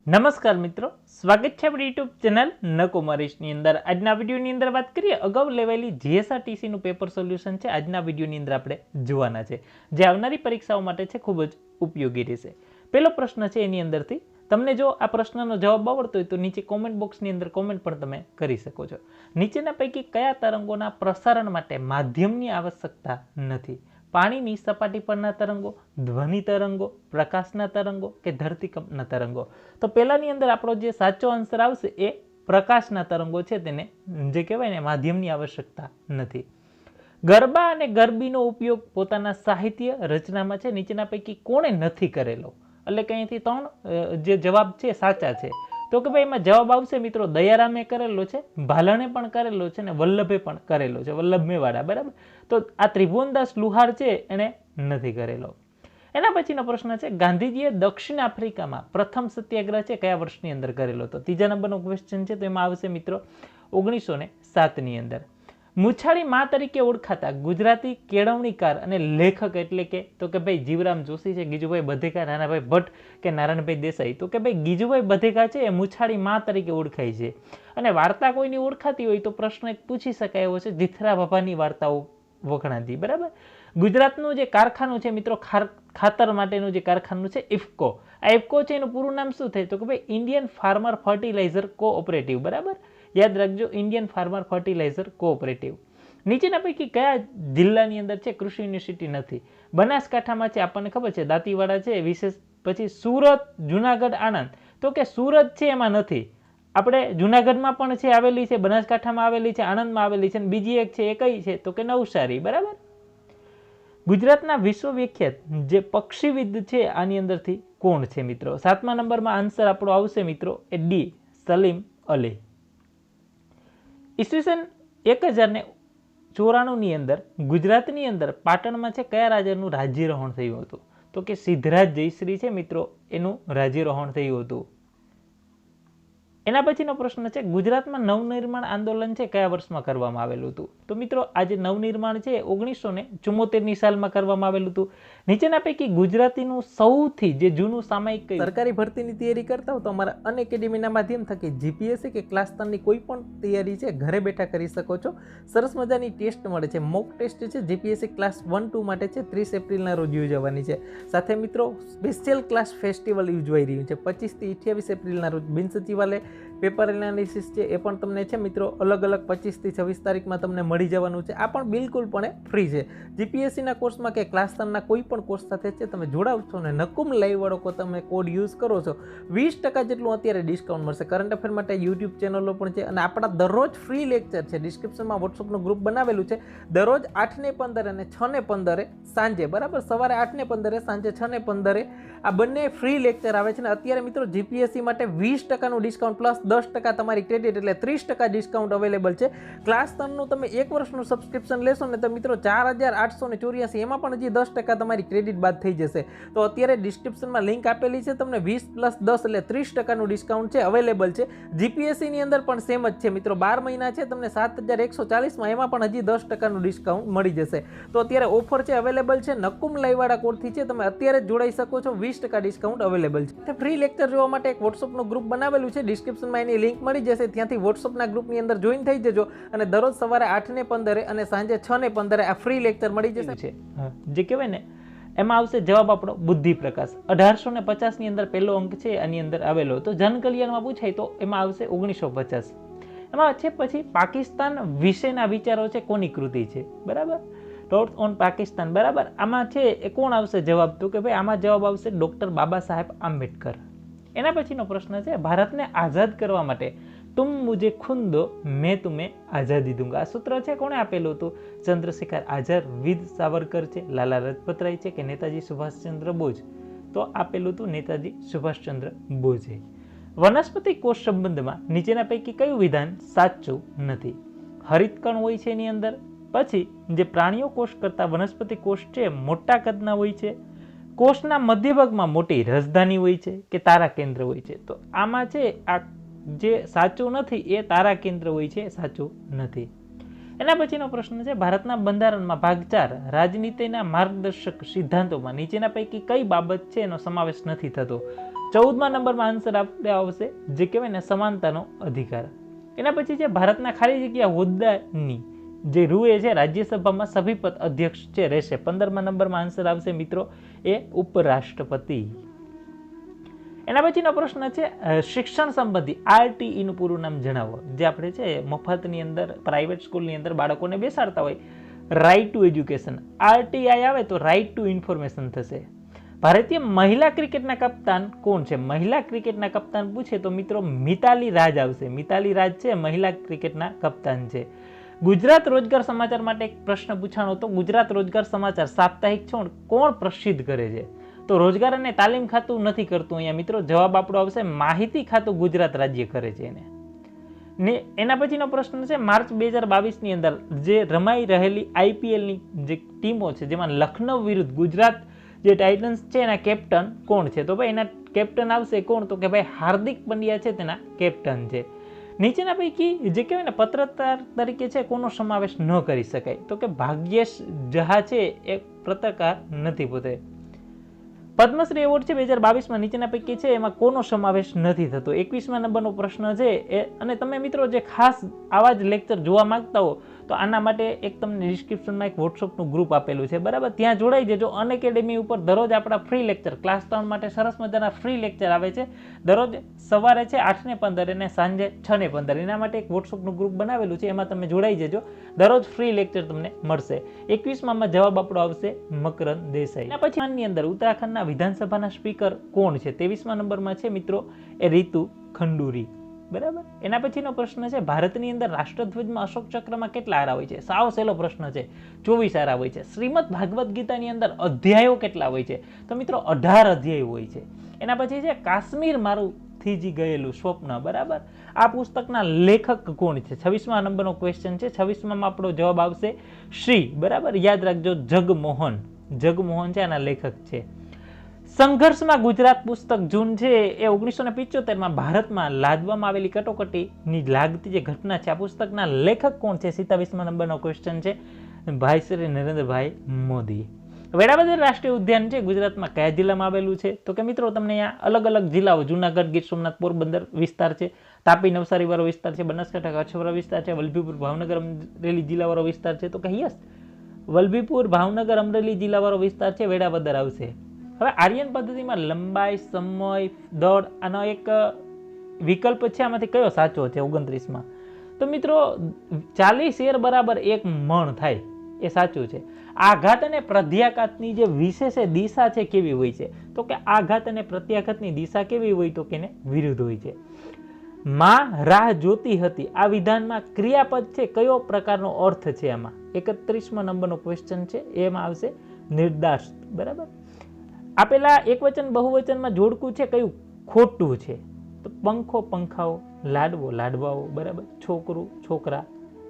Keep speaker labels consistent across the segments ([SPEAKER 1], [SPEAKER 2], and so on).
[SPEAKER 1] નમસ્કાર મિત્રો, સ્વાગત છે આપણી યુટ્યુબ ચેનલ નકોમરીશની અંદર. આજના વિડીયોની અંદર વાત કરીએ અગાઉ લેવાયેલી જીએસઆરટીસીનું પેપર સોલ્યુશન છે. આજના વિડીયોની અંદર આપણે જોવાના છે, જે આવનારી પરીક્ષાઓ માટે છે ખૂબ જ ઉપયોગી રહેશે. પહેલો પ્રશ્ન છે એની અંદરથી તમને જો આ પ્રશ્નનો જવાબ આવડતો હોય તો નીચે કોમેન્ટ બોક્સની અંદર કોમેન્ટ પણ તમે કરી શકો છો. નીચેના પૈકી કયા તરંગોના પ્રસારણ માટે માધ્યમની આવશ્યકતા નથી? પાણીની સપાટી પરના તરંગો, ધ્વનિ તરંગો, પ્રકાશના તરંગો કે ધરતીકંપના તરંગો? તો પહેલાની અંદર આપણો જે સાચો આન્સર આવશે એ પ્રકાશના તરંગો છે, તેને જે કહેવાય ને માધ્યમની આવશ્યકતા નથી. ગરબા અને ગરબીનો ઉપયોગ પોતાના સાહિત્ય રચનામાં છે નીચેના પૈકી કોણે નથી કરેલો? એટલે કે અહીંથી ત્રણ જે જવાબ છે સાચા છે. તો કે ભાઈ એમાં જવાબ આવશે મિત્રો દયારામે કરેલો છે, ભાલણે પણ કરેલો છે અને વલ્લભે પણ કરેલો છે, વલ્લભ મેવાડા. બરાબર, તો આ ત્રિભુવનદાસ લુહાર છે એને નથી કરેલો. એના પછીનો પ્રશ્ન છે ગાંધીજીએ દક્ષિણ આફ્રિકામાં પ્રથમ સત્યાગ્રહ છે કયા વર્ષની અંદર કરેલો હતો? ત્રીજા નંબરનો ક્વેશ્ચન છે, તો એમાં આવશે મિત્રો 1907ની અંદર. મુછાળી મા તરીકે ઓળખાતા ગુજરાતી કેળવણીકાર અને લેખક એટલે કે તો કે ભાઈ જીવરામ જોશી છે, ગીજુભાઈ બધેકા, નાનાભાઈ ભટ્ટ કે નારાયણભાઈ દેસાઈ? તો કે ભાઈ ગીજુભાઈ બધેકા છે એ મુછાળી મા તરીકે ઓળખાય છે. અને વાર્તા કોઈની ઓળખાતી હોય તો પ્રશ્ન એક પૂછી શકાય એવો છે, જીથરા બાપાની વાર્તાઓ વખણાતી. બરાબર, ગુજરાતનું જે કારખાનું છે મિત્રો, ખાતર માટેનું જે કારખાનું છે ઇફકો, આ ઇફકો છે એનું પૂરું નામ શું થાય? તો કે ભાઈ ઇન્ડિયન ફાર્મર ફર્ટિલાઇઝર કોઓપરેટિવ. બરાબર, યાદ રાખજો, ઇન્ડિયન ફાર્મર ફર્ટિલાઇઝર કોઓપરેટિવ. નીચેના પૈકી કયા જિલ્લાની અંદર છે કૃષિ યુનિવર્સિટી નથી? બનાસકાંઠામાં છે, આપણને ખબર છે, દાંતીવાડા છે, વિશેષ પછી સુરત, જુનાગઢ, આણંદ. તો કે સુરત છે એમાં નથી. આપણે જુનાગઢમાં પણ છે આવેલી છે, બનાસકાંઠામાં આવેલી છે, આણંદમાં આવેલી છે, અને બીજી એક છે એ કઈ છે? તો કે નવસારી. બરાબર, ગુજરાતના વિશ્વવિખ્યાત જે પક્ષીવિદ છે આની અંદરથી કોણ છે મિત્રો? 7મા નંબરમાં આન્સર આપણો આવશે મિત્રો એ ડી, સલીમ અલી. ઈસવીસન 1094ની અંદર ગુજરાતની અંદર પાટણમાં છે કયા રાજાનું રાજ્યારોહણ થયું હતું? તો કે સિદ્ધરાજ જયશ્રી છે મિત્રો, એનું રાજ્યારોહણ થયું હતું. એના પછીનો પ્રશ્ન છે ગુજરાતમાં નવનિર્માણ આંદોલન છે કયા વર્ષમાં કરવામાં આવેલું હતું? તો મિત્રો આ જે નવનિર્માણ છે 1974ની સાલમાં કરવામાં આવેલું હતું. નીચેના પૈકી ગુજરાતીનું સૌથી જે જૂનું સામાયિક સરકારી ભરતીની તૈયારી કરતા હો તો અમારા અનએકેડમીના માધ્યમ થકી જીપીએસસી કે ક્લાસ 3ની કોઈ પણ તૈયારી છે ઘરે બેઠા કરી શકો છો. સરસ મજાની ટેસ્ટ મળે છે, મોક ટેસ્ટ છે, જીપીએસસી ક્લાસ 1-2 માટે છે 30 એપ્રિલના રોજ યોજવાની છે. સાથે મિત્રો સ્પેશિયલ ક્લાસ ફેસ્ટિવલ યોજવાઈ રહ્યું છે 25 થી 28 એપ્રિલના રોજ. બિન સચિવાલય પેપર એનાલિસિસ છે એ પણ તમને છે મિત્રો અલગ અલગ 25 થી 26 તારીખમાં તમને મળી જવાનું છે. આ પણ બિલકુલપણે ફ્રી છે. જીપીએસસીના કોર્સમાં કે ક્લાસ 3ના કોઈ પણ કોર્સ સાથે છે તમે જોડાવશો ને નકુમ લાઈવ વાળો કો તમે કોડ યુઝ કરો છો 20% જેટલું અત્યારે ડિસ્કાઉન્ટ મળશે. કરંટ અફેર માટે યુટ્યુબ ચેનલો પણ છે અને આપણા દરરોજ ફ્રી લેક્ચર છે. ડિસ્ક્રિપ્શનમાં વોટ્સઅપનું ગ્રુપ બનાવેલું છે. દરરોજ 8:15 અને 6:15 સાંજે, બરાબર, સવારે 8:15 સાંજે 6:15 આ બંને ફ્રી લેક્ચર આવે છે. ને અત્યારે મિત્રો જીપીએસસી માટે 20%નું ડિસ્કાઉન્ટ પ્લસ 10% તમારી ક્રેડિટ એટલે 30% ડિસ્કાઉન્ટ અવેલેબલ છે. ક્લાસ 3નું તમે 1 વર્ષનું સબસ્ક્રિપ્શન લેશો ને તો મિત્રો 4884, એમાં પણ હજી 10% તમારી ક્રેડિટ બાદ થઈ જશે. તો અત્યારે ડિસ્ક્રિપ્શનમાં લિંક આપેલી છે, તમને 20 + 10 એટલે 30%નું ડિસ્કાઉન્ટ છે અવેલેબલ છે. જીપીએસસીની અંદર પણ સેમ જ છે મિત્રો, 12 મહિના છે તમને 7140માં, એમાં પણ હજી 10%નું ડિસ્કાઉન્ટ મળી જશે. તો અત્યારે ઓફર છે અવેલેબલ છે. નકુમ લાઈવાળા કોડથી છે તમે અત્યારે જ જોડાઈ શકો છો, 20% ડિસ્કાઉન્ટ અવેલેબલ છે. ફ્રી લેક્ચર જોવા માટે એક વોટ્સઅપનું ગ્રુપ બનાવેલું છે, ડિસ્ક્રિપ્શનમાં એની લિંક મળી જશે. ત્યાંથી વોટ્સઅપના ગ્રુપની અંદર જોઈન થઈ જજો અને દરરોજ સવારે 8:15 અને સાંજે 6:15 આ ફ્રી લેક્ચર મળી જશે. જે કહેવાય ને એમાં આવશે જવાબ આપણો બુદ્ધિ પ્રકાશ. 1850ની અંદર પહેલો અંક છે આની અંદર આવેલો હતો. જનકલ્યાણમાં પૂછાય તો એમાં આવશે 1950. એમાં છે પછી પાકિસ્તાન વિશેના વિચારો છે કોની કૃતિ છે? બરાબર, થોટ્સ ઓન પાકિસ્તાન. બરાબર, આમાં છે એ કોણ આવશે જવાબ? તો કે ભાઈ આમાં જવાબ આવશે ડોક્ટર બાબા સાહેબ આંબેડકર. એના પછીનો પ્રશ્ન છે ભારતને આઝાદ કરવા માટે તુમ મુझे ખૂન દો મેં તુમ્हें આઝાદી દૂંગા. આ સૂત્ર છે કોણે આપેલું હતું? ચંદ્રશેખર આઝાદ, વીર સાવરકર છે, લાલા લજપતરાય છે કે નેતાજી સુભાષચંદ્ર બોઝ? તો આપેલું હતું નેતાજી સુભાષચંદ્ર બોઝે. વનસ્પતિ કોષ સંબંધમાં નીચેના પૈકી કયું વિધાન સાચું નથી? હરિતકણ હોય છે એની અંદર, પછી જે પ્રાણીઓ કોષ કરતા વનસ્પતિ કોષ છે મોટા કદના હોય છે, કોષના મધ્ય ભાગમાં મોટી રાજધાની હોય છે કે તારા કેન્દ્ર હોય છે? તો આમાં છે આ જે સાચું નથી એ તારા કેન્દ્ર હોય છે, સાચું નથી. એના પછીનો પ્રશ્ન છે ભારતના બંધારણમાં ભાગ 4 રાજનીતિના માર્ગદર્શક સિદ્ધાંતોમાં નીચેના પૈકી કઈ બાબત છે એનો સમાવેશ નથી થતો? 14મા નંબરમાં આન્સર આપણે આવશે જે કહેવાય ને સમાનતાનો અધિકાર. એના પછી છે ભારતના ખાલી જગ્યા હોદ્દાની જે રૂએ છે રાજ્યસભામાં સભ્યપદ અધ્યક્ષ છે રહેશે. 15મા નંબરમાં આન્સર આવશે મિત્રો એ ઉપરાષ્ટ્રપતિ. એના પછીનો પ્રશ્ન છે શિક્ષણ સંબંધી RTE નું પૂરું નામ જણાવો. જે આપણે છે મફતની અંદર પ્રાઇવેટ સ્કૂલની અંદર બાળકોને બેસાડતા હોય, રાઇટ ટુ એજ્યુકેશન. RTI આવે તો રાઇટ ટુ ઇન્ફોર્મેશન થશે. ભારતીય મહિલા ક્રિકેટના કપ્તાન કોણ છે? મહિલા ક્રિકેટના કપ્તાન પૂછે તો મિત્રો મિતાલી રાજ આવશે. મિતાલી રાજ છે મહિલા ક્રિકેટના કપ્તાન છે. ગુજરાત રોજગાર સમાચાર માટે એક પ્રશ્ન પૂછાણો તો ગુજરાત રોજગાર સમાચાર સાપ્તાહિક છે કોણ પ્રસિદ્ધ કરે છે? તો રોજગાર અને તાલીમ ખાતું નથી કરતું. અહીંયા મિત્રો જવાબ આપણો આવશે માહિતી ખાતું ગુજરાત રાજ્ય કરે છે એને. ને એના પછીનો પ્રશ્ન છે માર્ચ 2022ની અંદર જે રમાઈ રહેલી IPLની જે ટીમો છે જેમાં લખનઉ વિરુદ્ધ ગુજરાત જે ટાઇટન્સ છે એના કેપ્ટન કોણ છે? તો ભાઈ એના કેપ્ટન આવશે કોણ? તો કે ભાઈ હાર્દિક પંડ્યા છે તેના કેપ્ટન છે. નીચેના પૈકી જે કહેવાય ને પત્રકાર તરીકે છે કોનો સમાવેશ ન કરી શકાય? તો કે ભાગ્યેશ જહા છે એ પત્રકાર નથી પોતે. પદ્મશ્રી એવોર્ડ છે 2022માં નીચેના પૈકી છે એમાં કોનો સમાવેશ નથી થતો? 21મા નંબરનો પ્રશ્ન છે એ. અને તમે મિત્રો જે ખાસ આવા જ લેક્ચર જોવા માંગતા હો તો આના માટે એક તમને ડિસ્ક્રિપ્શનમાં એક વોટ્સઅપનું ગ્રુપ આપેલું છે, બરાબર? ત્યાં જોડાઈ જજો. અનએકેડમી ઉપર દરરોજ આપણા ફ્રી લેક્ચર ક્લાસ 3 માટે સરસ મજાના ફ્રી લેક્ચર આવે છે. દરરોજ સવારે છે 8:15 અને સાંજે 6:15. એના માટે એક વોટ્સઅપનું ગ્રુપ બનાવેલું છે, એમાં તમે જોડાઈ જજો. દરરોજ ફ્રી લેક્ચર તમને મળશે. 21માં જવાબ આપણો આવશે મકરંદ દેસાઈ. એના પછી આની અંદર ઉત્તરાખંડના વિધાનસભાના સ્પીકર કોણ છે? 23મા નંબરમાં છે મિત્રો એ રીતુ ખંડુરી, બરાબર? એના પછીનો પ્રશ્ન છે ભારતની અંદર રાષ્ટ્રધ્વજમાં અશોક ચક્રમાં કેટલા આરા હોય છે? સાવ સહેલો પ્રશ્ન છે, 24 આરા હોય છે. શ્રીમદ ભાગવત ગીતાની અંદર અધ્યાયો કેટલા હોય છે? તો મિત્રો 18 અધ્યાયો હોય છે. એના પછી છે કાશ્મીર મારું થીજી ગયેલું સ્વપ્ન, બરાબર? આ પુસ્તકના લેખક કોણ છે? 26મા નંબરનો ક્વેશ્ચન છે. 26માં આપણો જવાબ આવશે શ્રી, બરાબર? યાદ રાખજો જગમોહન. જગમોહન છે આના લેખક છે. સંઘર્ષમાં ગુજરાત પુસ્તક જૂન છે એ 1975માં ભારતમાં લાદવામાં આવેલી કટોકટીની લાગતી જે ઘટના છે આ પુસ્તકના લેખક કોણ છે? 27મા નંબરનો ક્વેશ્ચન છે ભાઈ શ્રી નરેન્દ્રભાઈ મોદી. વેળાવદર રાષ્ટ્રીય ઉદ્યાન છે ગુજરાતમાં કયા જિલ્લામાં આવેલું છે? તો કે મિત્રો તમને અહીંયા અલગ અલગ જિલ્લાઓ જુનાગઢ, ગીર સોમનાથ, પોરબંદર વિસ્તાર છે, તાપી નવસારી વાળો વિસ્તાર છે, બનાસકાંઠા કચ્છ વાળો વિસ્તાર છે, વલભીપુર ભાવનગર અમરેલી જિલ્લા વાળો વિસ્તાર છે. તો કે યસ, વલભીપુર ભાવનગર અમરેલી જિલ્લા વાળો વિસ્તાર છે, વેળાવદર આવશે. હવે આર્યન પદ્ધતિમાં લંબાઈ, સમય, દળ આનો એક વિકલ્પ છે, આમાંથી કયો સાચો છે? 29માં. તો મિત્રો 40 શેર બરાબર 1 મણ થાય એ સાચું છે. આઘાત અને પ્રત્યાઘાતની જે વિશેષ દિશા છે કેવી હોય છે? તો કે આઘાત અને પ્રત્યાઘાતની દિશા કેવી હોય? તો કે વિરુદ્ધ હોય છે. માં રાહ જોતી હતી આ વિધાનમાં ક્રિયાપદ છે કયો પ્રકારનો અર્થ છે? એમાં 31મા નંબરનો ક્વેશ્ચન છે, એમાં આવશે નિર્દાષ્ટ, બરાબર? આપેલા એકવચન બહુવચનમાં જોડકું છે કયું ખોટું છે? તો પંખો, પંખાઓ, લાડવો, લાડવાઓ, બરાબર? છોકરું, છોકરા.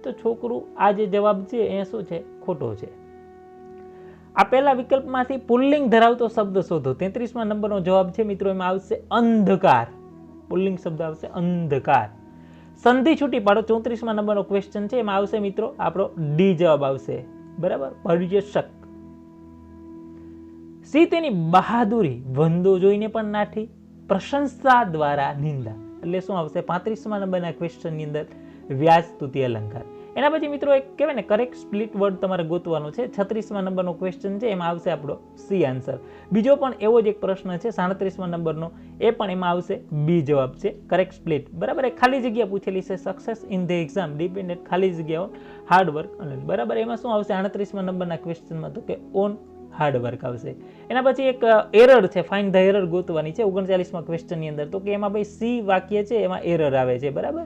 [SPEAKER 1] તો છોકરું આ જે જવાબ છે એ શું છે? ખોટો છે. આપેલા વિકલ્પમાંથી પુલ્લિંગ ધરાવતો શબ્દ શોધો. 33મા નંબરનો જવાબ છે મિત્રો, એમાં આવશે અંધકાર. પુલ્લિંગ શબ્દ આવશે અંધકાર. સંધિ છૂટી પાડો. 34મા નંબરનો ક્વેશ્ચન છે, એમાં આવશે મિત્રો આપણો ડી જવાબ આવશે, બરાબર? પર્યશક. સી તેની બહાદુરી વંદો જોઈને પણ નાઠી, પ્રશંસા દ્વારા નિંદા. એટલે શું આવશે? 35મા નંબરના ક્વેશ્ચનની અંદર વ્યાજ સ્તુતિ અલંકાર. એના પછી મિત્રો એક કહેવાય ને કરેક્ટ સ્પ્લિટ વર્ડ તમારે ગોતવાનો છે. 36મા નંબરનો ક્વેશ્ચન છે, એમાં આવશે આપણો સી આન્સર. બીજો પણ એવો જ એક પ્રશ્ન છે 37મા નંબરનો, એ પણ એમાં આવશે બી જવાબ છે કરેક્ટ સ્પ્લિટ, બરાબર? એક ખાલી જગ્યા પૂછેલી છે, success in the exam dependent ખાલી જગ્યાઓ હાર્ડવર્ક, બરાબર? એમાં શું આવશે 38મા નંબરના ક્વેશ્ચનમાં? તો કે ઓન હાર્ડવર્ક આવશે. એના પછી એક એરર છે, ફાઇન્ડ ધ એરર ગોતવાની છે 39મા ક્વેશ્ચનની અંદર. તો કે એમાં ભાઈ સી વાક્ય છે એમાં એરર આવે છે, બરાબર?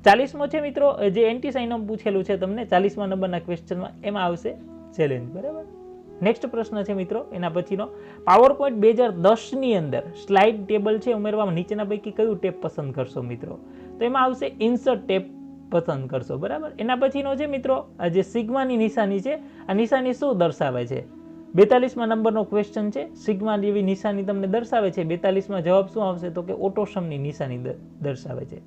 [SPEAKER 1] 40મો છે મિત્રો જે એન્ટીસાઇનમ પૂછેલું છે તમને 40મા નંબરના ક્વેશ્ચનમાં, એમાં આવશે ચેલેન્જ, બરાબર? નેક્સ્ટ પ્રશ્ન છે મિત્રો એના પછીનો, પાવરપોઈન્ટ 2010ની અંદર સ્લાઇડ ટેબલ છે ઉમેરવામાં નીચેના પૈકી કયું ટેબ પસંદ કરશો મિત્રો? તો એમાં આવશે ઇન્સર્ટ ટેબ પસંદ કરશો, બરાબર? એના પછીનો છે મિત્રો આ જે સિગ્માની નિશાની છે, આ નિશાની શું દર્શાવે છે? 42મા નંબરનો ક્વેશ્ચન છે, સિગ્મા જેવી નિશાની તમને દર્શાવે છે. 42માં જવાબ શું આવશે? તો કે ઓટોસમની નિશાની દર્શાવે છે.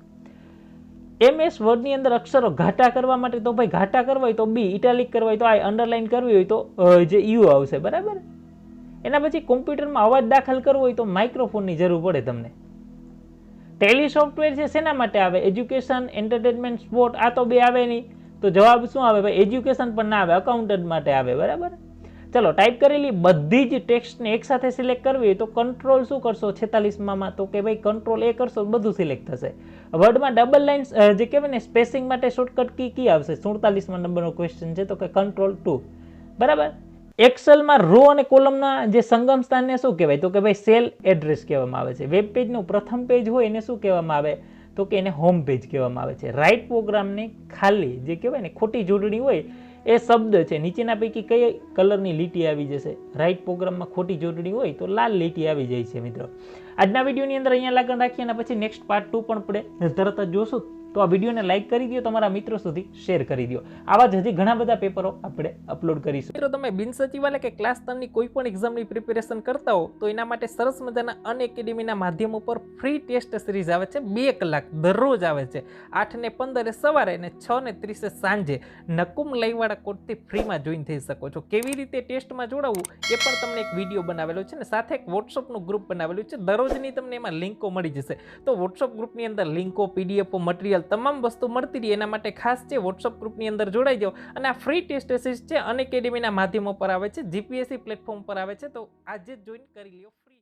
[SPEAKER 1] MS વર્ડની અંદર અક્ષરો ઘાટા કરવા માટે તો ભાઈ ઘાટા કરવા હોય તો બી, ઇટાલિક કરવા હોય તો આઈ, અંડરલાઇન કરવી હોય તો જે યુ આવશે, બરાબર? એના પછી કોમ્પ્યુટરમાં અવાજ દાખલ કરવો હોય તો માઇક્રોફોનની જરૂર પડે તમને. ટેલી સોફ્ટવેર છે શેના માટે આવે? એજ્યુકેશન, એન્ટરટેનમેન્ટ, સ્પોર્ટ, આ તો બે આવે નહીં. તો જવાબ શું આવે ભાઈ? એજ્યુકેશન પણ ના આવે, અકાઉન્ટન્ટ માટે આવે. બરાબર. ચલો, ટાઈપ કરેલી બધી જ ટેક્સ્ટને એકસાથે સિલેક્ટ કરવી હોય તો કંટ્રોલ શું કરશો 46માં? તો કે ભાઈ કંટ્રોલ એ કરશો બધું સિલેક્ટ થશે. વર્ડમાં ડબલ લાઇન્સ જે કહેવાય ને સ્પેસિંગ માટે શોર્ટકટ કી આવશે? 47માં નંબરનો ક્વેશ્ચન છે તો કે કંટ્રોલ 2. બરાબર. એક્સેલમાં રો અને કોલમના જે સંગમ સ્થાનને શું કહેવાય? તો કે ભાઈ સેલ એડ્રેસ કહેવામાં આવે છે. વેબ પેજનું પ્રથમ પેજ હોય એને શું કહેવામાં આવે? તો કે એને હોમ પેજ કહેવામાં આવે છે. રાઇટ પ્રોગ્રામને ખાલી જે કહેવાય ને ખોટી જોડણી હોય એ શબ્દ છે. નીચેના પૈકી કઈ કલરની લીટી આવી જશે? રાઇટ પ્રોગ્રામમાં ખોટી જોડણી હોય તો લાલ લીટી આવી જાય છે મિત્રો. આજના વિડીયોની અંદર અહીંયા લગન રાખીએ અને પછી નેક્સ્ટ પાર્ટ 2 પણ આપણે તરત જ જોશું. તો આ વિડીયોને લાઇક કરી દો, તમારા મિત્રો સુધી શેર કરી દો. આવા જ હજી ઘણા બધા પેપરો આપણે અપલોડ કરીશું. મિત્રો તમે બિન સચિવાલય કે ક્લાસ 3ની કોઈ પણ એક્ઝામની પ્રિપેરેશન કરતા હો તો એના માટે સરસ મજાના અનએકેડમીના માધ્યમ ઉપર ફ્રી ટેસ્ટ સિરીઝ આવે છે. 2 કલાક દરરોજ આવે છે. 8:15 સવારે અને 6:30 સાંજે નકુમ લાઈવવાળા કોડથી ફ્રીમાં જોઈન થઈ શકો છો. કેવી રીતે ટેસ્ટમાં જોડાવવું એ પણ તમને એક વિડીયો બનાવેલો છે ને સાથે એક વોટ્સઅપનું ગ્રુપ બનાવેલું છે. દરરોજની તમને એમાં લિંકો મળી જશે. તો વોટ્સઅપ ગ્રુપની અંદર લિંકો, પીડીએફો, મટીરિયલ તમામ વસ્તુ મળતી રહી એના માટે ખાસ છે વોટ્સઅપ ગ્રુપની અંદર જોડાઈ જાઓ. અને આ ફ્રી ટેસ્ટ સિરીઝ છે અનએકેડમીના માધ્યમો પર આવે છે, જીપીએસસી પ્લેટફોર્મ પર આવે છે. તો આજે જ જોઈન કરી લ્યો.